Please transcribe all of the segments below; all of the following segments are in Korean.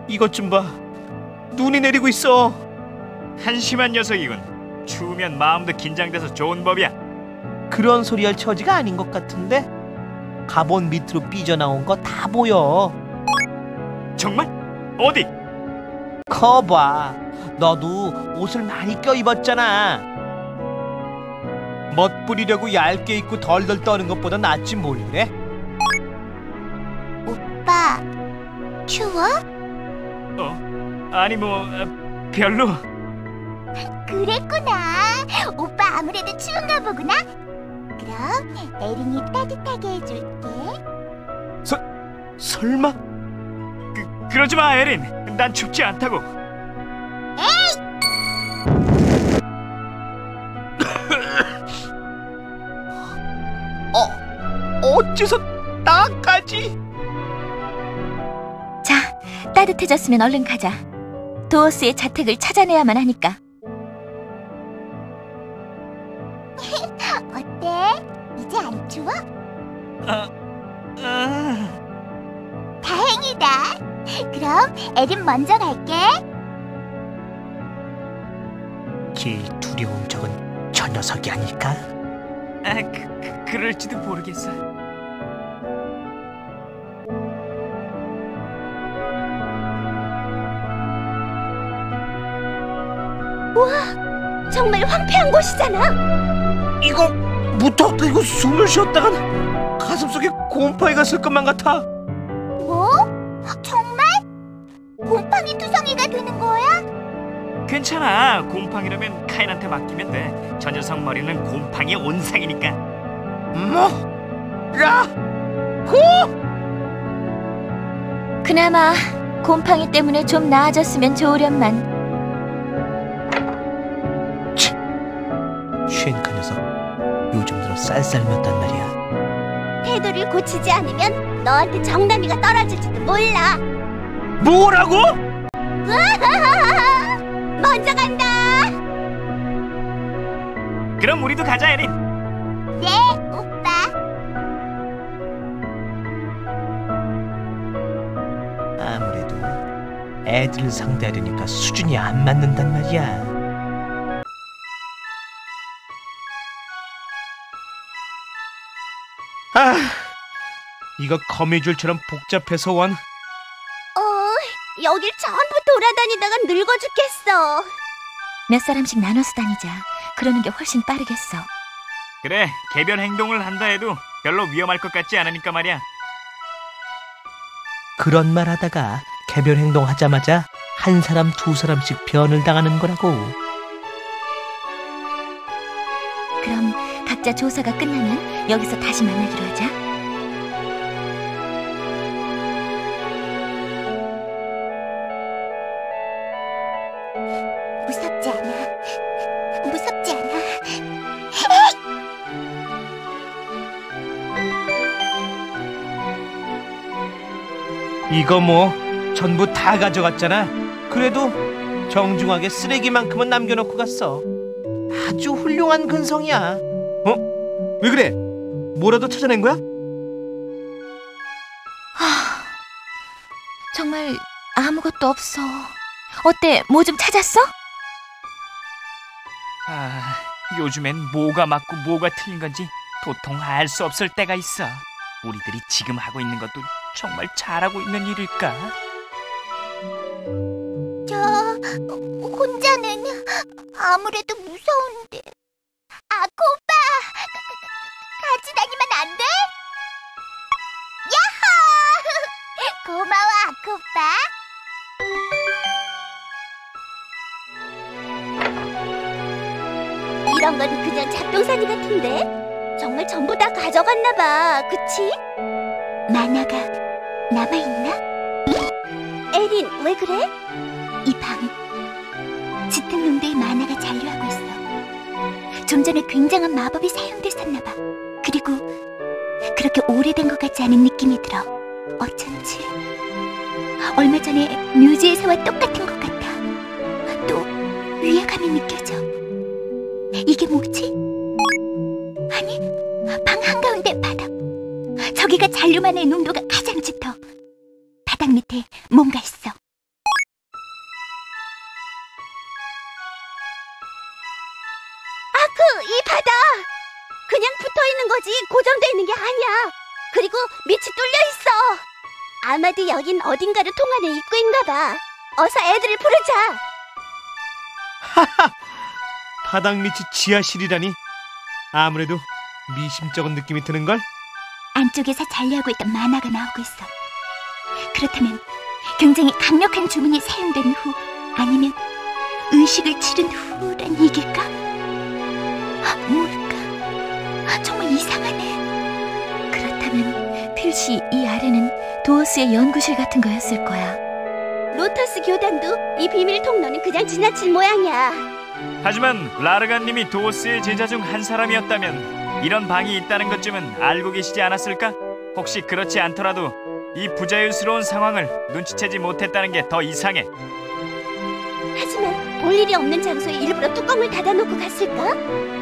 이것 좀 봐. 눈이 내리고 있어. 한심한 녀석이군. 추우면 마음도 긴장돼서 좋은 법이야. 그런 소리 할 처지가 아닌 것 같은데? 갑옷 밑으로 삐져나온 거 다 보여. 정말? 어디? 커봐. 너도 옷을 많이 껴입었잖아. 멋부리려고 얇게 입고 덜덜 떠는 것보다 낫지 뭘 그래? 오빠, 추워? 아니 뭐 별로. 그랬구나. 오빠 아무래도 추운가 보구나. 그럼 에린이 따뜻하게 해줄게. 설마? 그러지 마, 에린. 난 춥지 않다고. 어째서 나까지? 자, 따뜻해졌으면 얼른 가자. 도어스의 자택을 찾아내야만 하니까. 어때? 이제 안 추워? 다행이다. 그럼 에린 먼저 갈게. 제일 두려운 적은 저 녀석이 아닐까? 그럴지도 모르겠어. 우와, 정말 황폐한 곳이잖아. 이거 무턱대고 숨을 쉬었다간 가슴속에 곰팡이 갔을 것만 같아. 뭐? 정말? 곰팡이 투성이가 되는 거야? 괜찮아. 곰팡이라면 카인한테 맡기면 돼. 저 녀석 머리는 곰팡이 온상이니까. 그나마 곰팡이 때문에 좀 나아졌으면 좋으련만. 쉔 그 녀석 요즘 들어 쌀쌀맞단 말이야. 태도를 고치지 않으면 너한테 정남이가 떨어질지도 몰라. 뭐라고? 먼저 간다. 그럼 우리도 가자, 에린. 네, 오빠. 아무래도 애들을 상대하려니까 수준이 안 맞는단 말이야. 이거 거미줄처럼 복잡해서 원. 여길 전부 돌아다니다가 늙어 죽겠어. 몇 사람씩 나눠서 다니자. 그러는 게 훨씬 빠르겠어. 그래, 개별 행동을 한다 해도 별로 위험할 것 같지 않으니까 말이야. 그런 말 하다가 개별 행동 하자마자 한 사람 두 사람씩 변을 당하는 거라고. 그럼 각자 조사가 끝나면 여기서 다시 만나기로 하자. 무섭지 않아. 무섭지 않아. 이거 뭐 전부 다 가져갔잖아. 그래도 정중하게 쓰레기만큼은 남겨놓고 갔어. 아주 훌륭한 근성이야. 왜 그래? 뭐라도 찾아낸 거야? 정말 아무것도 없어. 어때? 뭐 좀 찾았어? 요즘엔 뭐가 맞고 뭐가 틀린 건지 도통 알 수 없을 때가 있어. 우리들이 지금 하고 있는 것도 정말 잘하고 있는 일일까? 혼자는 아무래도 무서운데. 아쿠 오빠, 같이 다니면 안 돼? 야호! 고마워, 아쿠 오빠. 이런 건 그냥 잡동사니 같은데? 정말 전부 다 가져갔나 봐, 그치? 만화가 남아있나? 에린, 왜 그래? 이 방은 짙은 농도의 만화가 잔류하고 있어. 좀 전에 굉장한 마법이 사용됐었나 봐. 그리고 그렇게 오래된 것 같지 않은 느낌이 들어. 어쩐지 얼마 전에 뮤즈에서와 똑같은 것 같아. 또 위화감이 느껴져. 이게 뭐지? 아니, 방 한가운데 바닥. 저기가 잔류만의 농도가 가장 짙어. 바닥 밑에 뭔가 있어. 이 바다! 그냥 붙어있는 거지 고정돼 있는 게 아니야. 그리고 밑이 뚫려 있어. 아마도 여긴 어딘가로 통하는 입구인가 봐. 어서 애들을 부르자. 바닥 밑이 지하실이라니. 아무래도 미심쩍은 느낌이 드는걸? 안쪽에서 잔류하고 있던 만화가 나오고 있어. 그렇다면 굉장히 강력한 주문이 사용된 후, 아니면 의식을 치른 후란 얘기일까? 뭘까? 정말 이상하네. 그렇다면 필시 이 아래는 도어스의 연구실 같은 거였을 거야. 로터스 교단도 이 비밀 통로는 그냥 지나친 모양이야. 하지만 라르간님이 도어스의 제자 중 한 사람이었다면 이런 방이 있다는 것쯤은 알고 계시지 않았을까? 혹시 그렇지 않더라도 이 부자연스러운 상황을 눈치채지 못했다는 게 더 이상해. 하지만 볼 일이 없는 장소에 일부러 뚜껑을 닫아놓고 갔을까?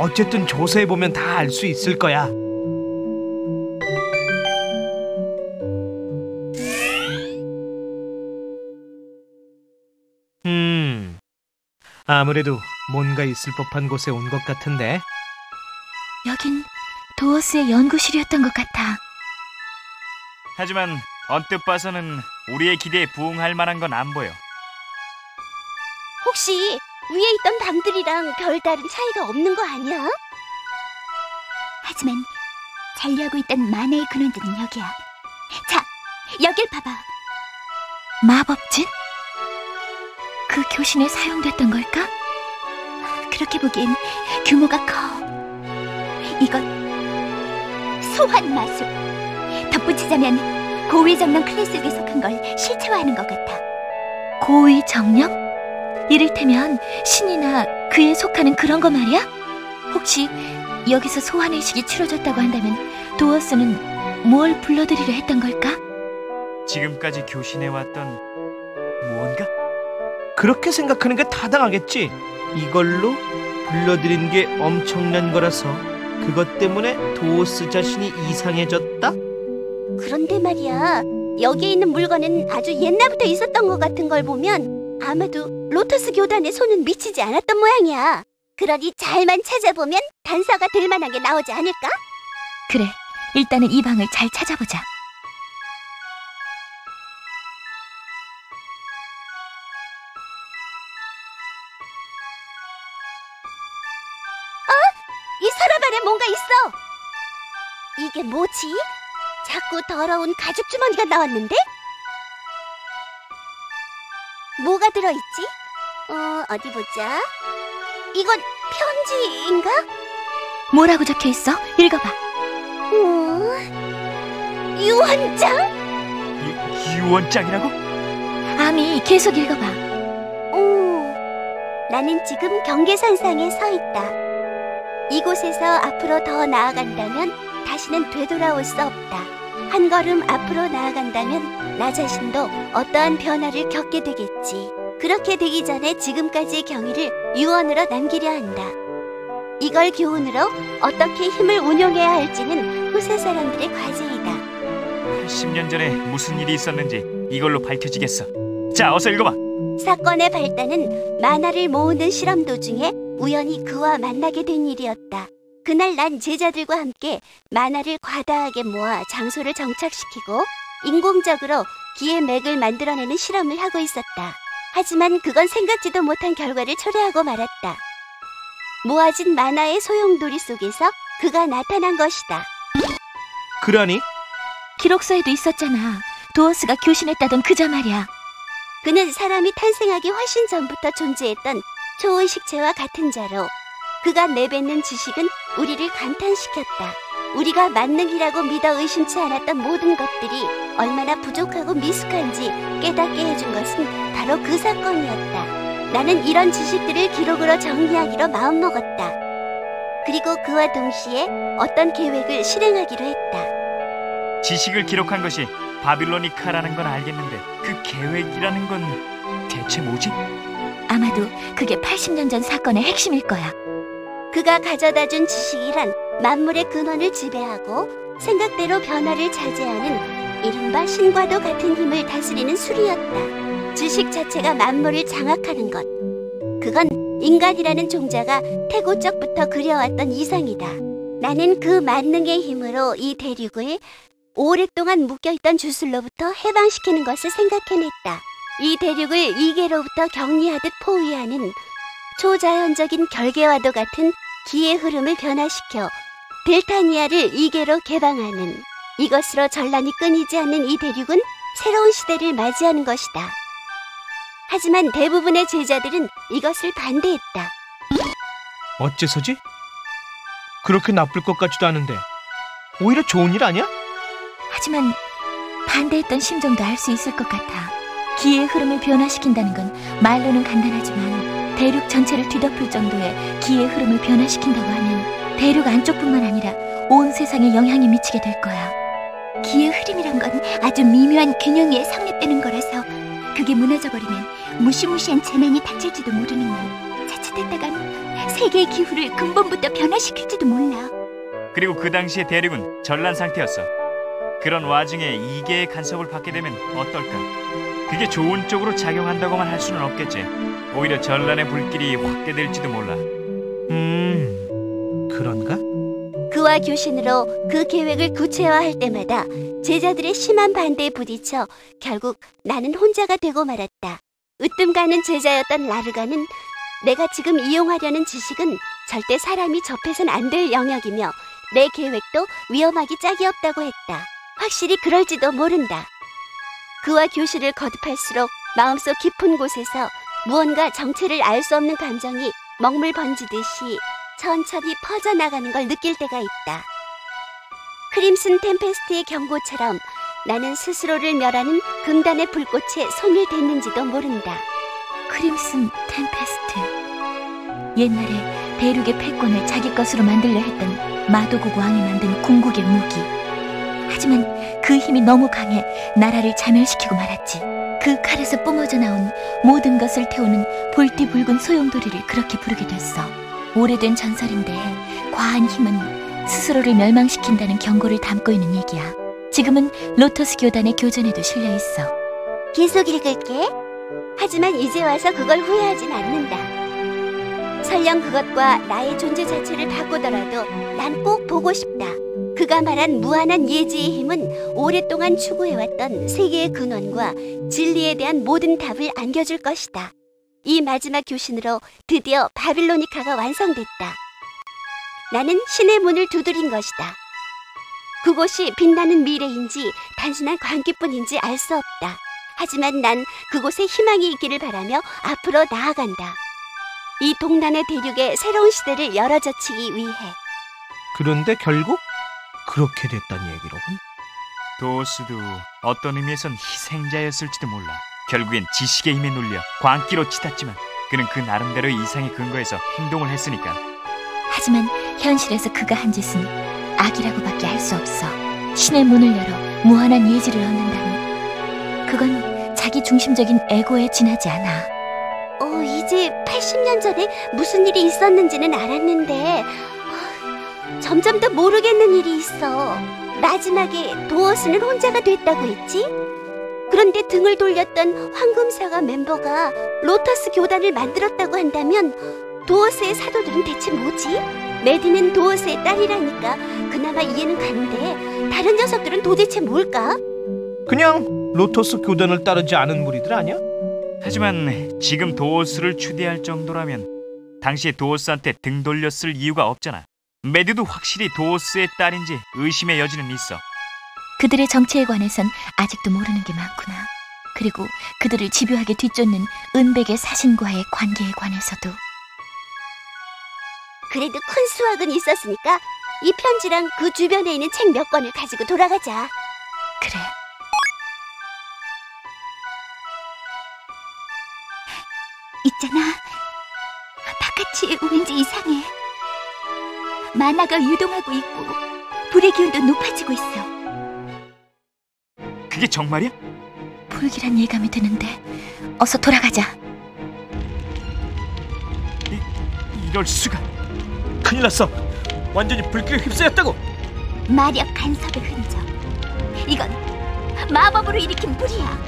어쨌든 조사해보면 다 알 수 있을 거야. 아무래도 뭔가 있을 법한 곳에 온 것 같은데. 여긴 도어스의 연구실이었던 것 같아. 하지만 언뜻 봐서는 우리의 기대에 부응할 만한 건 안 보여. 혹시 위에 있던 방들이랑 별다른 차이가 없는 거 아니야? 하지만 잔류하고 있던 만화의 근원들은 여기야. 자, 여길 봐봐. 마법진? 그 교신에 사용됐던 걸까? 그렇게 보기엔 규모가 커. 이건 소환 마술. 덧붙이자면 고위정령 클래스에 속한 걸 실체화하는 것 같아. 고위정령? 이를테면 신이나 그에 속하는 그런 거 말이야? 혹시 여기서 소환의식이 치러졌다고 한다면 도어스는 뭘 불러들이려 했던 걸까? 지금까지 교신해왔던 무언가? 그렇게 생각하는 게 타당하겠지. 이걸로 불러들인 게 엄청난 거라서 그것 때문에 도어스 자신이 이상해졌다? 그런데 말이야, 여기에 있는 물건은 아주 옛날부터 있었던 것 같은 걸 보면 아마도 로터스 교단의 손은 미치지 않았던 모양이야. 그러니 잘만 찾아보면 단서가 될 만한 게 나오지 않을까? 그래, 일단은 이 방을 잘 찾아보자. 이 서랍 안에 뭔가 있어. 이게 뭐지? 자꾸 더러운 가죽 주머니가 나왔는데? 뭐가 들어있지? 어디 보자. 이건 편지인가? 뭐라고 적혀 있어? 읽어봐. 유언장? 유언장이라고? 아미, 계속 읽어봐. 나는 지금 경계선상에 서 있다. 이곳에서 앞으로 더 나아간다면 다시는 되돌아올 수 없다. 한 걸음 앞으로 나아간다면 나 자신도 어떠한 변화를 겪게 되겠지. 그렇게 되기 전에 지금까지의 경위를 유언으로 남기려 한다. 이걸 교훈으로 어떻게 힘을 운용해야 할지는 후세 사람들의 과제이다. 80년 전에 무슨 일이 있었는지 이걸로 밝혀지겠어. 자, 어서 읽어봐. 사건의 발단은 만화를 모으는 실험 도중에 우연히 그와 만나게 된 일이었다. 그날 난 제자들과 함께 만화를 과다하게 모아 장소를 정착시키고 인공적으로 기의 맥을 만들어내는 실험을 하고 있었다. 하지만 그건 생각지도 못한 결과를 초래하고 말았다. 모아진 만화의 소용돌이 속에서 그가 나타난 것이다. 그러니? 기록서에도 있었잖아. 도어스가 교신했다던 그자 말이야. 그는 사람이 탄생하기 훨씬 전부터 존재했던 초의식체와 같은 자로 그가 내뱉는 지식은 우리를 감탄시켰다. 우리가 만능이라고 믿어 의심치 않았던 모든 것들이 얼마나 부족하고 미숙한지 깨닫게 해준 것은 바로 그 사건이었다. 나는 이런 지식들을 기록으로 정리하기로 마음먹었다. 그리고 그와 동시에 어떤 계획을 실행하기로 했다. 지식을 기록한 것이 바빌로니카라는 건 알겠는데 그 계획이라는 건 대체 뭐지? 아마도 그게 80년 전 사건의 핵심일 거야. 그가 가져다준 지식이란 만물의 근원을 지배하고 생각대로 변화를 자제하는 이른바 신과도 같은 힘을 다스리는 수리였다. 지식 자체가 만물을 장악하는 것. 그건 인간이라는 종자가 태고적부터 그려왔던 이상이다. 나는 그 만능의 힘으로 이 대륙을 오랫동안 묶여있던 주술로부터 해방시키는 것을 생각해냈다. 이 대륙을 이계로부터 격리하듯 포위하는 초자연적인 결계와도 같은 기의 흐름을 변화시켜 델타니아를 이계로 개방하는, 이것으로 전란이 끊이지 않는 이 대륙은 새로운 시대를 맞이하는 것이다. 하지만 대부분의 제자들은 이것을 반대했다. 어째서지? 그렇게 나쁠 것 같지도 않은데 오히려 좋은 일 아니야? 하지만 반대했던 심정도 알 수 있을 것 같아. 기의 흐름을 변화시킨다는 건 말로는 간단하지만 대륙 전체를 뒤덮을 정도의 기의 흐름을 변화시킨다고 하면 대륙 안쪽뿐만 아니라 온 세상에 영향이 미치게 될 거야. 기의 흐름이란 건 아주 미묘한 균형 위에 성립되는 거라서 그게 무너져버리면 무시무시한 재난이 닥칠지도 모르는 일. 자칫했다간 세계의 기후를 근본부터 변화시킬지도 몰라. 그리고 그 당시의 대륙은 전란 상태였어. 그런 와중에 이계의 간섭을 받게 되면 어떨까? 그게 좋은 쪽으로 작용한다고만 할 수는 없겠지. 오히려 전란의 불길이 확대될지도 몰라. 그런가? 그와 교신으로 그 계획을 구체화할 때마다 제자들의 심한 반대에 부딪혀 결국 나는 혼자가 되고 말았다. 으뜸 가는 제자였던 라르가는 내가 지금 이용하려는 지식은 절대 사람이 접해선 안 될 영역이며 내 계획도 위험하기 짝이 없다고 했다. 확실히 그럴지도 모른다. 그와 교실을 거듭할수록 마음속 깊은 곳에서 무언가 정체를 알 수 없는 감정이 먹물 번지듯이 천천히 퍼져나가는 걸 느낄 때가 있다. 크림슨 템페스트의 경고처럼 나는 스스로를 멸하는 금단의 불꽃에 손을 댔는지도 모른다. 크림슨 템페스트. 옛날에 대륙의 패권을 자기 것으로 만들려 했던 마도국 왕이 만든 궁극의 무기. 하지만 그 힘이 너무 강해 나라를 자멸시키고 말았지. 그 칼에서 뿜어져 나온 모든 것을 태우는 볼띠붉은 소용돌이를 그렇게 부르게 됐어. 오래된 전설인데 과한 힘은 스스로를 멸망시킨다는 경고를 담고 있는 얘기야. 지금은 로터스 교단의 교전에도 실려 있어. 계속 읽을게. 하지만 이제 와서 그걸 후회하진 않는다. 설령 그것과 나의 존재 자체를 바꾸더라도 난 꼭 보고 싶다. 그가 말한 무한한 예지의 힘은 오랫동안 추구해왔던 세계의 근원과 진리에 대한 모든 답을 안겨줄 것이다. 이 마지막 교신으로 드디어 바빌로니카가 완성됐다. 나는 신의 문을 두드린 것이다. 그곳이 빛나는 미래인지 단순한 광기뿐인지 알 수 없다. 하지만 난 그곳에 희망이 있기를 바라며 앞으로 나아간다. 이 동난의 대륙에 새로운 시대를 열어젖히기 위해. 그런데 결국 그렇게 됐단 얘기로군. 도스도 어떤 의미에선 희생자였을지도 몰라. 결국엔 지식의 힘에 눌려 광기로 치닫지만 그는 그 나름대로의 이상의 근거에서 행동을 했으니까. 하지만 현실에서 그가 한 짓은 악이라고밖에 할 수 없어. 신의 문을 열어 무한한 예지를 얻는다니 그건 자기 중심적인 에고에 지나지 않아. 이제 80년 전에 무슨 일이 있었는지는 알았는데 점점 더 모르겠는 일이 있어. 마지막에 도어스는 혼자가 됐다고 했지? 그런데 등을 돌렸던 황금사가 멤버가 로터스 교단을 만들었다고 한다면 도어스의 사도들은 대체 뭐지? 메디는 도어스의 딸이라니까 그나마 이해는 가는데 다른 녀석들은 도대체 뭘까? 그냥 로터스 교단을 따르지 않은 무리들 아니야? 하지만 지금 도어스를 추대할 정도라면 당시에 도어스한테 등 돌렸을 이유가 없잖아. 메드도 확실히 도어스의 딸인지 의심의 여지는 있어. 그들의 정체에 관해선 아직도 모르는 게 많구나. 그리고 그들을 집요하게 뒤쫓는 은백의 사신과의 관계에 관해서도. 그래도 큰 수확은 있었으니까 이 편지랑 그 주변에 있는 책 몇 권을 가지고 돌아가자. 그래. 있잖아. 바깥이 왠지 이상해. 만화가 유동하고 있고 불의 기운도 높아지고 있어. 그게 정말이야? 불길한 예감이 드는데 어서 돌아가자. 이럴 수가. 큰일 났어. 완전히 불길에 휩싸였다고. 마력 간섭의 흔적. 이건 마법으로 일으킨 불이야.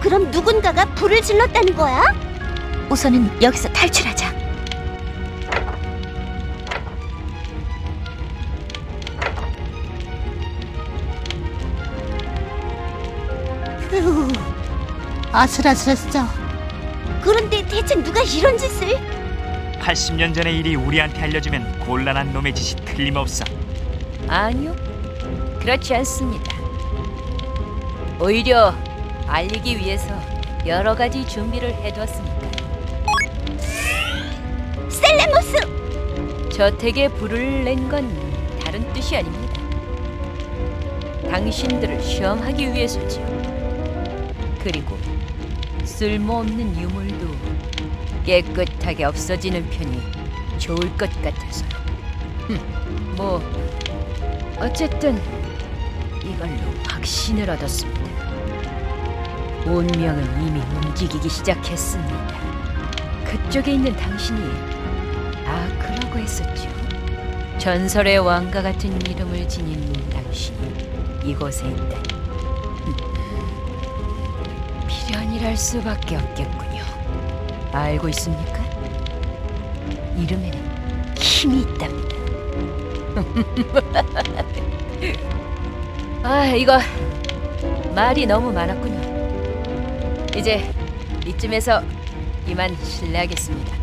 그럼 누군가가 불을 질렀다는 거야? 우선은 여기서 탈출하자. 휴, 아슬아슬했어. 그런데 대체 누가 이런 짓을? 80년 전의 일이 우리한테 알려주면 곤란한 놈의 짓이 틀림없어. 아니요, 그렇지 않습니다. 오히려 알리기 위해서 여러 가지 준비를 해두었습니다. 셀레모스! 저택에 불을 낸 건 다른 뜻이 아닙니다. 당신들을 시험하기 위해서지요. 그리고 쓸모없는 유물도 깨끗하게 없어지는 편이 좋을 것 같아서요. 뭐 어쨌든 이걸로 확신을 얻었습니다. 운명은 이미 움직이기 시작했습니다. 그쪽에 있는 당신이 아크라고 했었죠. 전설의 왕과 같은 이름을 지닌 당신이 이곳에 있다니. 미련이랄 수밖에 없겠군요. 알고 있습니까? 이름에는 힘이 있답니다. 아, 이거 말이 너무 많았군요. 이제 이쯤에서 이만 실례하겠습니다.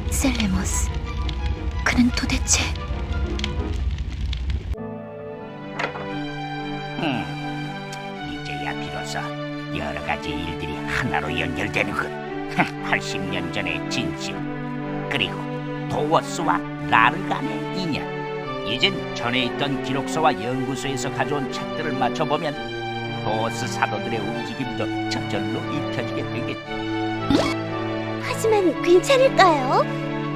셀레모스, 그는 도대체... 이제야 비로소 여러 가지 일들이 하나로 연결되는군. 80년 전의 진실, 그리고 도워스와 라르간의 인연. 이젠 전에 있던 기록서와 연구소에서 가져온 책들을 맞춰보면 도워스 사도들의 움직임도 저절로 익혀지게 되겠지. 하지만 괜찮을까요?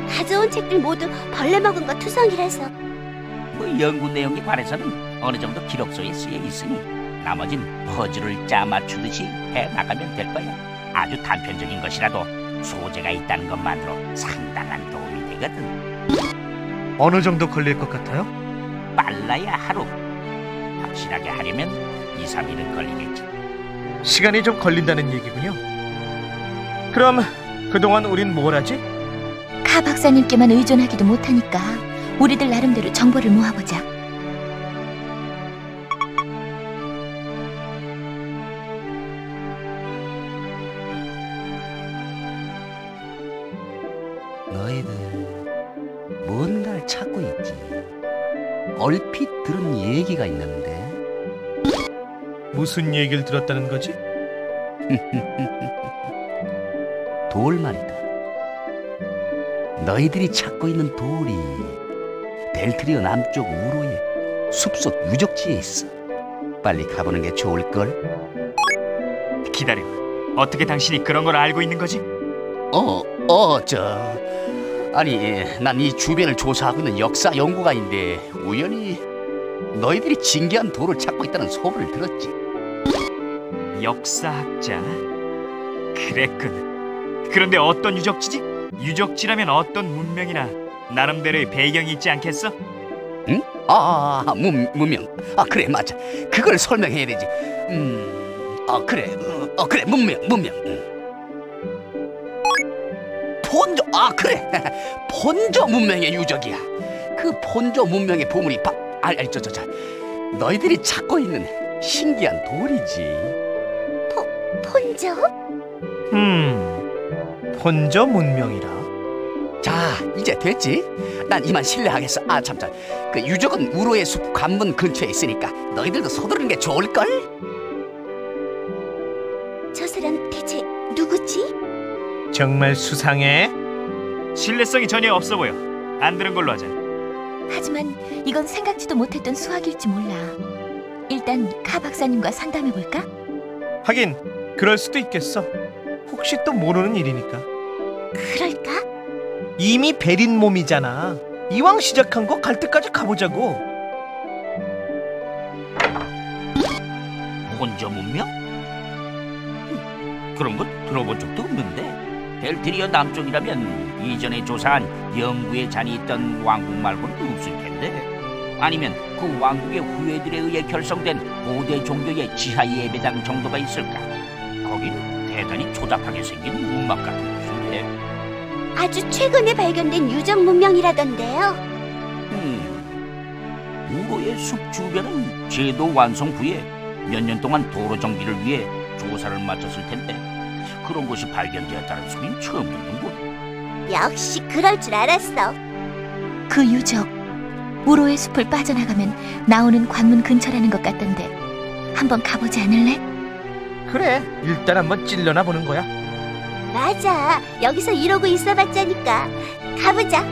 가져온 책들 모두 벌레 먹은 거 투성이라서. 뭐 연구 내용에 관해서는 어느 정도 기록서에 쓰여 있으니 나머진 퍼즐을 짜 맞추듯이 해 나가면 될 거야. 아주 단편적인 것이라도 소재가 있다는 것만으로 상당한 도움이 되거든. 어느 정도 걸릴 것 같아요? 빨라야 하루. 확실하게 하려면 2, 3일은 걸리겠지. 시간이 좀 걸린다는 얘기군요. 그럼 그동안 우린 뭘 하지? 카 박사님께만 의존하기도 못하니까 우리들 나름대로 정보를 모아보자. 너희들 뭔가를 찾고 있지. 얼핏 들은 얘기가 있는데. 무슨 얘기를 들었다는 거지? 돌 말이다. 너희들이 찾고 있는 돌이 델트리오 남쪽 우로의 숲속 유적지에 있어. 빨리 가보는 게 좋을걸? 기다려. 어떻게 당신이 그런 걸 알고 있는 거지? 아니, 난 이 주변을 조사하고 있는 역사 연구가인데 우연히 너희들이 진귀한 돌을 찾고 있다는 소문을 들었지. 역사학자? 그랬군. 그런데 어떤 유적지지? 유적지라면 어떤 문명이나 나름대로의 배경이 있지 않겠어? 응? 문명. 그래, 맞아. 그걸 설명해야 되지. 그래, 문명. 본조, 그래. 본조 문명의 유적이야. 그 본조 문명의 보물이 너희들이 찾고 있는 신기한 돌이지. 본조? 본저 문명이라. 자, 이제 됐지? 난 이만 실례하겠어. 그 유적은 우로의 숲 관문 근처에 있으니까 너희들도 서두르는 게 좋을걸? 저 사람 대체 누구지? 정말 수상해. 신뢰성이 전혀 없어 보여. 안 들은 걸로 하자. 하지만 이건 생각지도 못했던 수학일지 몰라. 일단 카 박사님과 상담해볼까? 하긴 그럴 수도 있겠어. 혹시 또 모르는 일이니까. 그럴까? 이미 베린 몸이잖아. 이왕 시작한 거 갈 때까지 가보자고. 본조 문명? 그런 건 들어본 적도 없는데. 델트리오 남쪽이라면 이전에 조사한 영구의 잔이 있던 왕국 말고는 없을 텐데. 아니면 그 왕국의 후예들에 의해 결성된 고대 종교의 지하 예배당 정도가 있을까? 거긴 대단히 초잡하게 생긴 움막 같은 곳인데. 아주 최근에 발견된 유적 문명이라던데요. 우로의 숲 주변은 제도 완성 후에 몇 년 동안 도로 정비를 위해 조사를 마쳤을 텐데 그런 곳이 발견되었다는 소린 처음 듣는군. 역시 그럴 줄 알았어. 그 유적, 우로의 숲을 빠져나가면 나오는 관문 근처라는 것 같던데 한번 가보지 않을래? 그래, 일단 한번 찔러나 보는 거야. 맞아. 여기서 이러고 있어봤자니까. 가보자.